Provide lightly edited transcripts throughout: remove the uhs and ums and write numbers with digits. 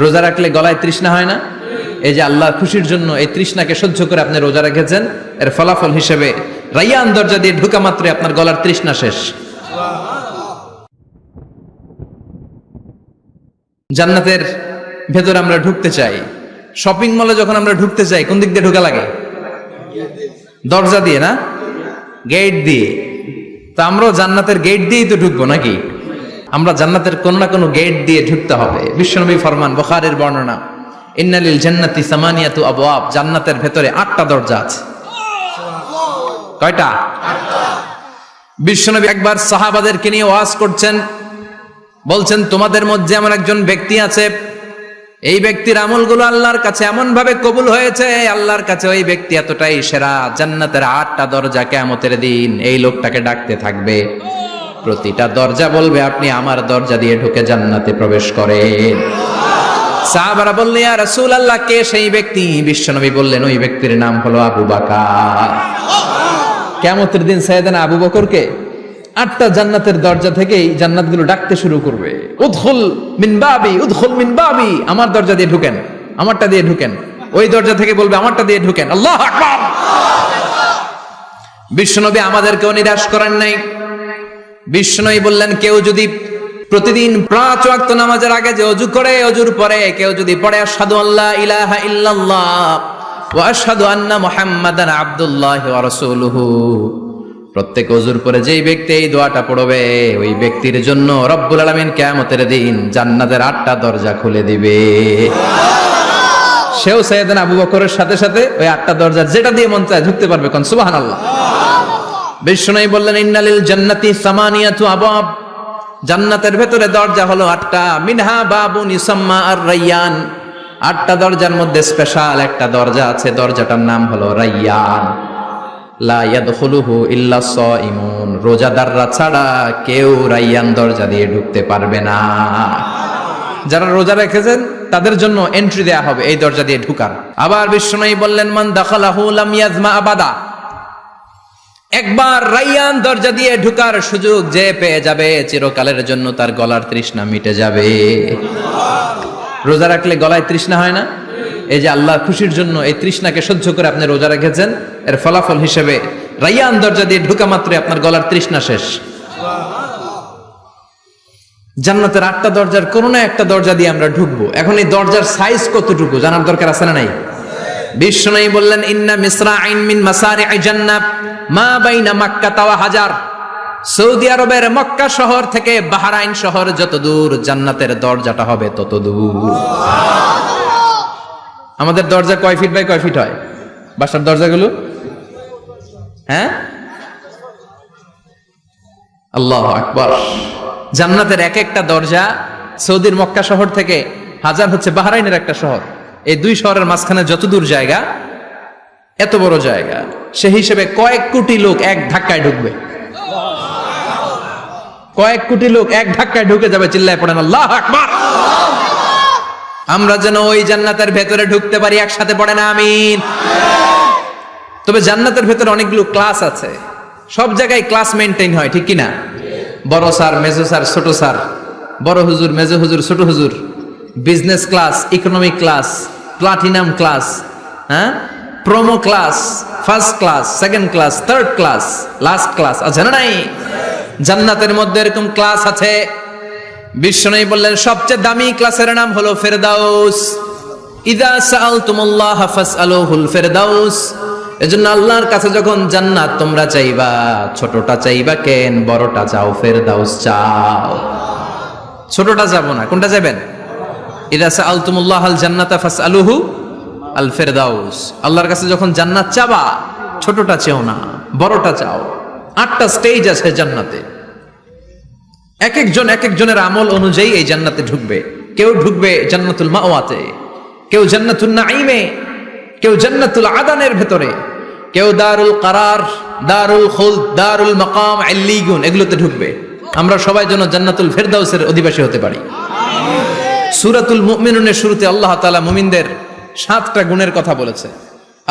রোজা রাখলে গলায় তৃষ্ণা হয় না? এই যে আল্লাহ খুশির জন্য এই তৃষ্ণাকে সহ্য করে আপনি রোজা রেখেছেন, এর ফলাফল হিসেবে রাইয়ান দরজা দিয়ে ঢোকা মাত্রই আপনার গলার তৃষ্ণা শেষ। জান্নাতের ভেতরে আমরা ঢুকতে চাই। শপিং মলে যখন আমরা ঢুকতে চাই কোন দিক দিয়ে ঢোকা লাগে? দরজা দিয়ে না, গেট দিয়ে। তো আমরাও জান্নাতের গেট দিয়েই তো ঢুকবো নাকি? আমরা জান্নাতের কোন না কোনো গেট দিয়ে ঢুকতে হবে। বিশ্বনবী ফরমান, বুখারীর বর্ণনা, ইন্নালিল জান্নাতি সামানিয়াতু আবওয়াব, জান্নাতের ভেতরে 8টা দরজা আছে। কয়টা? বিশ্বনবী একবার সাহাবাদেরকে নিয়ে ওয়াজ করছেন, বলছেন তোমাদের মধ্যে এমন একজন ব্যক্তি আছে, এই ব্যক্তির আমলগুলো আল্লাহর কাছে এমন ভাবে কবুল হয়েছে, আল্লাহর কাছে ওই ব্যক্তি এতটাই সেরা, জান্নাতের 8টা দরজা কিয়ামতের দিন এই লোকটাকে ডাকতে থাকবে। প্রতিটা দরজা বলবে আপনি আমার দরজা দিয়ে ঢুকে জান্নাতে প্রবেশ করেন। সাহাবারা বললেন, ইয়া রাসূলুল্লাহ, কে সেই ব্যক্তি? বিশ্বনবী বললেন, ওই ব্যক্তির নাম হলো আবু বকর। কিয়ামতের দিন সাইয়েদনা আবু বকরকে 8টা জান্নাতের দরজা থেকেই জান্নাতগুলো ডাকতে শুরু করবে, উদখুল মিন বাবি, উদখুল মিন বাবি, আমার দরজা দিয়ে ঢুকেন, আমারটা দিয়ে ঢুকেন। ওই দরজা থেকে বলবে আমারটা দিয়ে ঢুকেন। আল্লাহু আকবার। বিশ্বনবী আমাদেরকেও নিরাশ করেন নাই। বিশ্বনবী বললেন, কেউ যদি প্রতিদিন 5 ওয়াক্ত নামাজের আগে যে ওযু করে, ওযুর পরে কেউ যদি পড়ে আশহাদু আল্লা ইলাহা ইল্লাল্লাহ ওয়া আশহাদু আন্না মুহাম্মাদান আবদুল্লাহি ওয়া রাসূলুহু, প্রত্যেক ওযুর পরে যেই ব্যক্তি এই দোয়াটা পড়বে, ওই ব্যক্তির জন্য রব্বুল আলামিন কিয়ামতের দিন জান্নাতের 8টা দরজা খুলে দিবে। সেও সাইয়েদনা আবু বকরের সাথে সাথে ওই 8টা দরজা যেটা দিয়ে মন চায় ঢুকতে পারবে। কোন সুবহানাল্লাহ। বিশ্বনবী বললেন, ইন্নালিল জান্নাতি সামানিয়াতু আবওয়াব, জান্নাতের ভেতরে দরজা হলো 8টা, মিনহা বাবুন ইউসাম্মা আর-রায়্যান, 8টা দরজার মধ্যে স্পেশাল একটা দরজা আছে, দরজাটার নাম হলো রায়্যান। লা ইয়াদখুলুহু ইল্লা সাইমুন, রোজাদাররা ছাড়া কেউ রায়্যান দরজা দিয়ে ঢুকতে পারবে না। যারা রোজা রেখেছেন তাদের জন্য এন্ট্রি দেয়া হবে এই দরজা দিয়ে ঢুকার। আবার বিশ্বনবী বললেন, মান দাখালাহু লাম ইয়াজমা আবাদা, একবার রায়্যান দরজা দিয়ে ঢুকার সুযোগ যে পেয়ে যাবে, চিরকালের জন্য তার গলার তৃষ্ণা মিটে যাবে। রোজা রাখলে গলায় তৃষ্ণা হয় না? এই যে আল্লাহ খুশির জন্য এই তৃষ্ণাকে সহ্য করে আপনি রোজা রেখেছেন, এর ফলাফল হিসেবে রায়্যান দরজা দিয়ে ঢুকা মাত্রই আপনার গলার তৃষ্ণা শেষ। জান্নাতের 8টা দরজার কোন না একটা দরজা দিয়ে আমরা ঢুকবো। এখন এই দরজার সাইজ কতটুকু জানার দরকার আছে না নাই? বিশ্বনবী বললেন, ইন্না মিসরাইন মিন মাসারি'i জান্নাহ মা বাইনা মাক্কা ওয়া হাজার, সৌদি আরবের মক্কা শহর থেকে বাহরাইন শহর যত দূর, জান্নাতের দরজাটা হবে তত দূর। আমাদের দরজা কয় ফিট বাই কয় ফিট হয় বাসার দরজাগুলো? হ্যাঁ, আল্লাহু আকবার। জান্নাতের এক একটা দরজা সৌদির মক্কা শহর থেকে হাজার হচ্ছে বাহরাইনের একটা শহর, এই 2 শহরের মাঝখানে যত দূর জায়গা, এত বড় জায়গা, সেই হিসেবে কয়েক কোটি লোক এক ধাক্কায় ঢুকবে। কয়েক কোটি লোক এক ধাক্কায় ঢুকে যাবে। চিল্লায় পড়েন আল্লাহু আকবার। আমরা যেন ওই জান্নাতের ভেতরে ঢুকতে পারি, একসাথে পড়েন আমিন। তবে জান্নাতের ভেতরে অনেকগুলো ক্লাস আছে, সব জায়গায় ক্লাস মেইনটেইন হয়, ঠিক কিনা? বড় স্যার, মেজো স্যার, ছোট স্যার, বড় হুজুর, মেজো হুজুর, ছোট হুজুর, business class, economic class, platinum class, হ্যাঁ, promo class, first class, second class, third class, last class আছে না নাই? জান্নাতের মধ্যে এরকম ক্লাস আছে। বিশ্বনবী বললেন, সবচেয়ে দামি ক্লাসের নাম হলো ফেরদাউস। ইযা সাআলতুমুল্লাহ ফাসআলুহুল ফেরদাউস, এজন্য আল্লাহর কাছে যখন জান্নাত তোমরা চাইবা, ছোটটা চাইবা কেন, বড়টা চাও, ফেরদাউস চাও। ছোটটা যাবো না, কোনটা যাবেন? ইযা সাআলতুমুল্লাহাল জান্নাতা ফাসআলুহু আল ফেরদাউস, আল্লাহর কাছে যখন জান্নাত চাবা, ছোটটা চেও না, বড়টা চাও। 8টা স্টেজ আছে জান্নাতে, এক একজনের আমল অনুযায়ী এই জান্নাতে ঢুকবে। কেউ ঢুকবে জান্নাতুল মাওয়াতে, কেউ জান্নাতুল নাঈমে, কেউ জান্নাতুল আদানের ভেতরে, কেউ দারুল কারার, দারুল খুলদ, দারুল মাকাম, আল্লিগুন, এগুলোতে ঢুকবে। আমরা সবাই যেন জান্নাতুল ফেরদাউসের অধিবাসী হতে পারি। সূরাতুল মুমিনুনের শুরুতে আল্লাহ তাআলা মুমিনদের 7টা গুণের কথা বলেছে।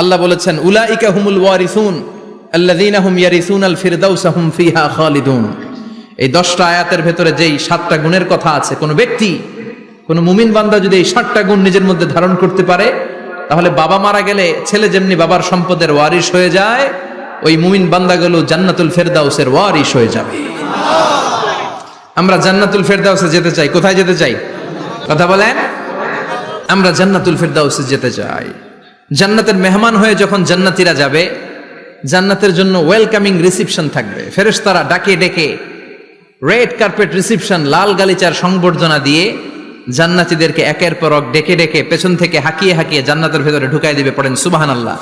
আল্লাহ বলেছেন, উলাইকা হুমুল ওয়ারিসুন আল্লাযীনা হুম ইয়ারিসুনাল ফিরদাউসা হুম ফিহা খালিদুন। এই 10টা আয়াতের ভেতরে যেই 7টা গুণের কথা আছে, কোন ব্যক্তি কোন মুমিন বান্দা যদি এই 7টা গুণ নিজের মধ্যে ধারণ করতে পারে, তাহলে বাবা মারা গেলে ছেলে যেমনি বাবার সম্পদের ওয়ারিশ হয়ে যায়, ওই মুমিন বান্দাগুলো জান্নাতুল ফেরদাউসের ওয়ারিশ হয়ে যাবে। আমরা জান্নাতুল ফেরদাউসে যেতে চাই। কোথায় যেতে চাই? কথা বলেন। আমরা জান্নাতুল ফেরদাউসে যেতে চাই। জান্নাতের মেহমান হয়ে যখন জান্নাতীরা যাবে, জান্নাতের জন্য ওয়েলকামিং রিসিপশন থাকবে। ফেরেশতারা ডাকে ডেকে রেড কার্পেট রিসিপশন, লাল গালিচার সংবর্ধনা দিয়ে জান্নাতীদেরকে একের পর এক ডেকে ডেকে পেছন থেকে হাঁকিয়ে হাঁকিয়ে জান্নাতের ভেতরে ঢুকাই দিবে। পড়েন সুবহানাল্লাহ।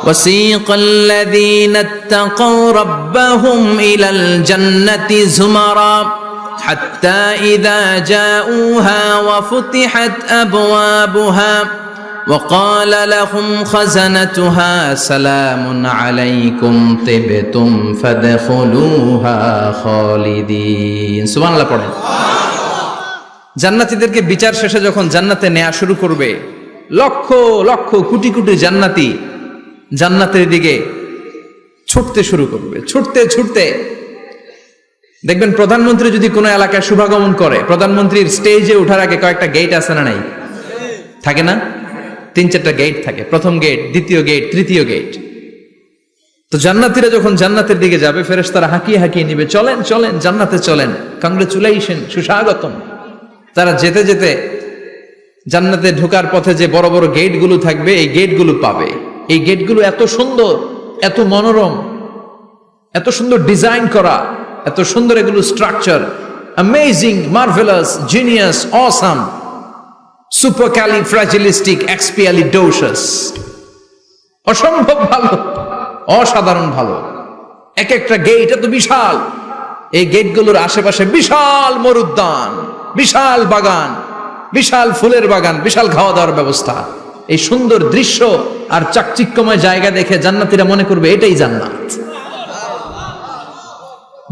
وَسِيقَ الَّذِينَ اتَّقَوْا رَبَّهُمْ إِلَى الْجَنَّةِ زُمَرًا حَتَّى إِذَا جَاءُوهَا وَفُتِحَتْ أَبْوَابُهَا وَقَالَ لَهُمْ خَزَنَتُهَا سَلَامٌ عَلَيْكُمْ طِبْتُمْ فَادْخُلُوهَا خَالِدِينَ। সুবহানাল্লাহ পড়েন। জান্নাতীদেরকে বিচার শেষে যখন জান্নাতে নেওয়া শুরু করবে, লক্ষ লক্ষ কোটি কোটি জান্নাতি জান্নাতের দিকে ছুটতে শুরু করবে। ছুটতে ছুটতে দেখবেন প্রধানমন্ত্রী যদি কোনো এলাকায় শুভাগমন করে, প্রধানমন্ত্রীর স্টেজে ওঠার আগে কয়েকটা গেট আছে না নাই? থাকে না? 3-4টা গেট থাকে। প্রথম গেট, দ্বিতীয় গেট, তৃতীয় গেট। তো জান্নাতীরা যখন জান্নাতের দিকে যাবে, ফেরেশতারা হাঁকিয়ে হাঁকিয়ে নিবে, চলেন চলেন জান্নাতে চলেন, কংগ্রেচুলেশন, সুস্বাগতম। তারা যেতে যেতে জান্নাতে ঢোকার পথে যে বড় বড় গেটগুলো থাকবে, এই গেটগুলো পাবে। এই গেটগুলো এত সুন্দর, এত মনোরম, এত সুন্দর ডিজাইন করা, এত সুন্দর এগুলো structure, amazing, marvellous, genius, awesome, supercalifragilisticexpialidocious, অসম্ভব ভালো, অসাধারণ ভালো। এক একটা গেট এত বিশাল। এই গেটগুলোর আশেপাশে বিশাল মরুদ্যান, বিশাল বাগান, বিশাল ফুলের বাগান, বিশাল খাওয়া দাওয়ার ব্যবস্থা। এই সুন্দর দৃশ্য আর চাকচিক্যময় জায়গা দেখে জান্নাতীরা মনে করবে এটাই জান্নাত।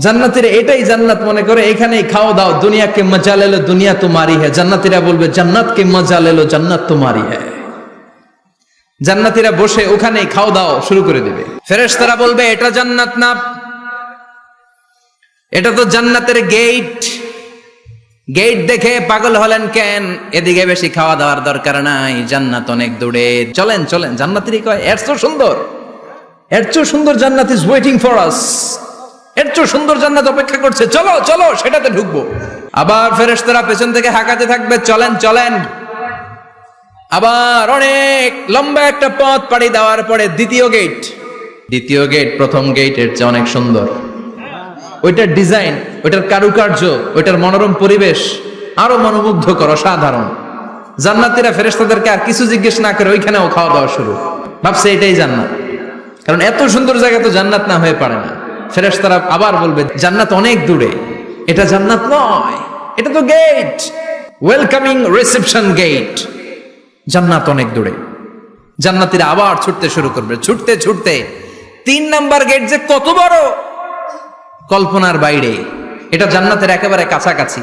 জান্নাতীরা এটাই জান্নাত মনে করে, এখানেই খাওয়া দাও। দুনিয়া কে মজা লেলো দুনিয়া তোমারি হ্যায়। জান্নাতীরা বলবে জান্নাত কে মজা লেলো জান্নাত তোমারি হ্যায়। জান্নাতীরা বসে ওখানেই খাওয়া দাও শুরু করে দেবে। ফেরেশতারা বলবে এটা জান্নাত না, এটা তো জান্নাতের গেট। গেট দেখে পাগল হলেন কেন? এদিকে বেশি খাওয়া দাওয়ার দরকার নাই, জান্নাত অনেক দূরে, চলেন চলেন। জান্নাতীরা কয় এর চেয়ে সুন্দর, এর চেয়ে সুন্দর জান্নাত ইজ ওয়েটিং ফর আস, এর চেয়ে সুন্দর জান্নাত অপেক্ষা করছে, চলো চলো সেটাতে ঢুকবো। আবার ফেরেশতারা পেছন থেকে হাঁকাতে থাকবে, চলেন চলেন। আবার অনেক লম্বা একটা পথ পাড়ি দেওয়ার পরে দ্বিতীয় গেট। দ্বিতীয় গেট প্রথম গেটের চেয়ে অনেক সুন্দর। ওইটার ডিজাইন, ওইটার কারুকার্য, ওইটার মনোরম পরিবেশ আরো মনোমুগ্ধকর, অসাধারণ। জান্নাতীরা ফেরেশতাদেরকে আর কিছু জিজ্ঞেস না করে ওইখানেও খাওয়া দাওয়া শুরু। ভাবছে এটাই জান্নাত, কারণ এত সুন্দর জায়গা তো জান্নাত না হয়ে পারে না। ফেরেশতারা আবার বলবে জান্নাত অনেক দূরে, এটা জান্নাত নয়, এটা তো গেট, ওয়েলকামিং রিসেপশন গেট, জান্নাত অনেক দূরে। জান্নাতীরা আবার ছুটতে শুরু করবে। ছুটতে ছুটতে 3 নাম্বার গেট যে কত বড়, কল্পনার বাইরে। এটা জান্নাতের একেবারে কাছাকাছি।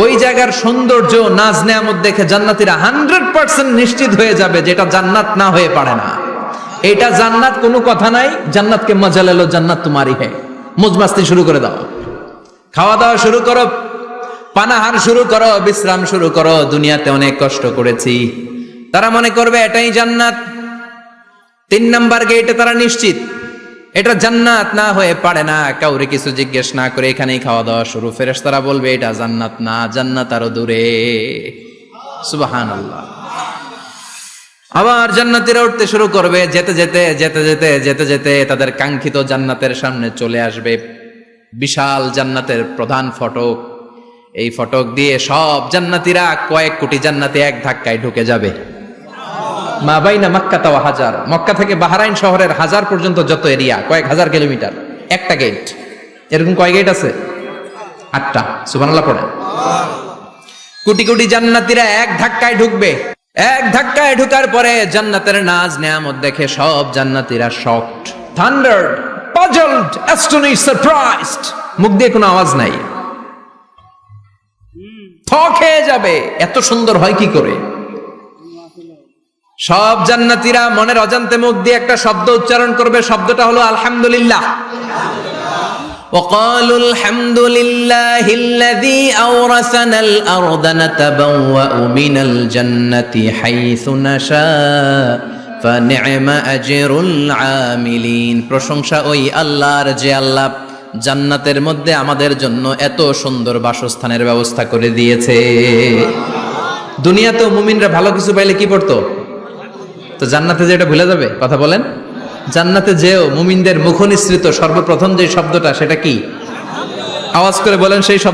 ওই জায়গার সৌন্দর্য, নাজ নেয়ামত দেখে জান্নাতীরা 100% নিশ্চিত হয়ে যাবে যে এটা জান্নাত না হয়ে পারে না। এটা জান্নাত, কোনো কথা নাই। জান্নাতকে মজা লেলো জান্নাত তোমারি হ্যায়। মজমাস্তি শুরু করে দাও, খাওয়া দাওয়া শুরু করো, পানাহার শুরু করো, বিশ্রাম শুরু করো। দুনিয়াতে অনেক কষ্ট করেছি। তারা মনে করবে এটাই জান্নাত। 3 নাম্বার গেটে তারা নিশ্চিত এটা জান্নাত না হয়ে পারে না। কাউরে কিছু জিজ্ঞেস না করে এখানেই খাওয়া দাওয়া শুরু। ফেরেশতারা বলবে এটা জান্নাত না, জান্নাত আরো দূরে। সুবহানাল্লাহ। আবার জান্নাতীরা উঠতে শুরু করবে। যেতে যেতে যেতে যেতে যেতে যেতে তাদের কাঙ্ক্ষিত জান্নাতের সামনে চলে আসবে। বিশাল জান্নাতের প্রধান ফটক। এই ফটক দিয়ে সব জান্নাতীরা, কয়েক কোটি জান্নাতি এক ধাক্কায় ঢুকে যাবে। মা বাইনা মক্কা ওয়া হাজার, মক্কা থেকে বাহরাইন শহরের হাজার পর্যন্ত যত এরিয়া, কয়েক হাজার কিলোমিটার, একটা গেট। এরকম কয় গেট আছে? 8টা। সুবহানাল্লাহ পড়েন। কোটি কোটি জান্নাতীরা এক ধাক্কায় ঢুকবে। এক ধাক্কায় ঢুকার পরে জান্নাতের নাজ নেয়ামত দেখে সব জান্নাতীরা শকড, থান্ডার্ড, পাজলড, অ্যাস্টনিশড, সারপ্রাইজড। মুখ দিয়ে কোনো আওয়াজ নাই, থ খেয়ে যাবে। এত সুন্দর হয় কি করে? সব জান্নাতীরা মনের অজান্তে মুখ দিয়ে একটা শব্দ উচ্চারণ করবে। শব্দটা হলো আলহামদুলিল্লাহ। وقالوا الحمد لله الذي أورثنا الأرض نتبوأ من الجنة حيث نشاء فنعم أجر العاملين। প্রশংসা ওই আল্লাহর যে আল্লাহ জান্নাতের মধ্যে আমাদের জন্য এত সুন্দর বাসস্থানের ব্যবস্থা করে দিয়েছে। দুনিয়াতেও মুমিনরা ভালো কিছু পাইলে কি পড়তো? তো জান্নাতে যে এটা ভুলে যাবে? কথা বলেন। জান্নাতে যেও মুমিনদের মুখনিসৃত সর্বপ্রথম যে শব্দটা সেটা কি? আওয়াজ করে বলেন সেই শব্দ।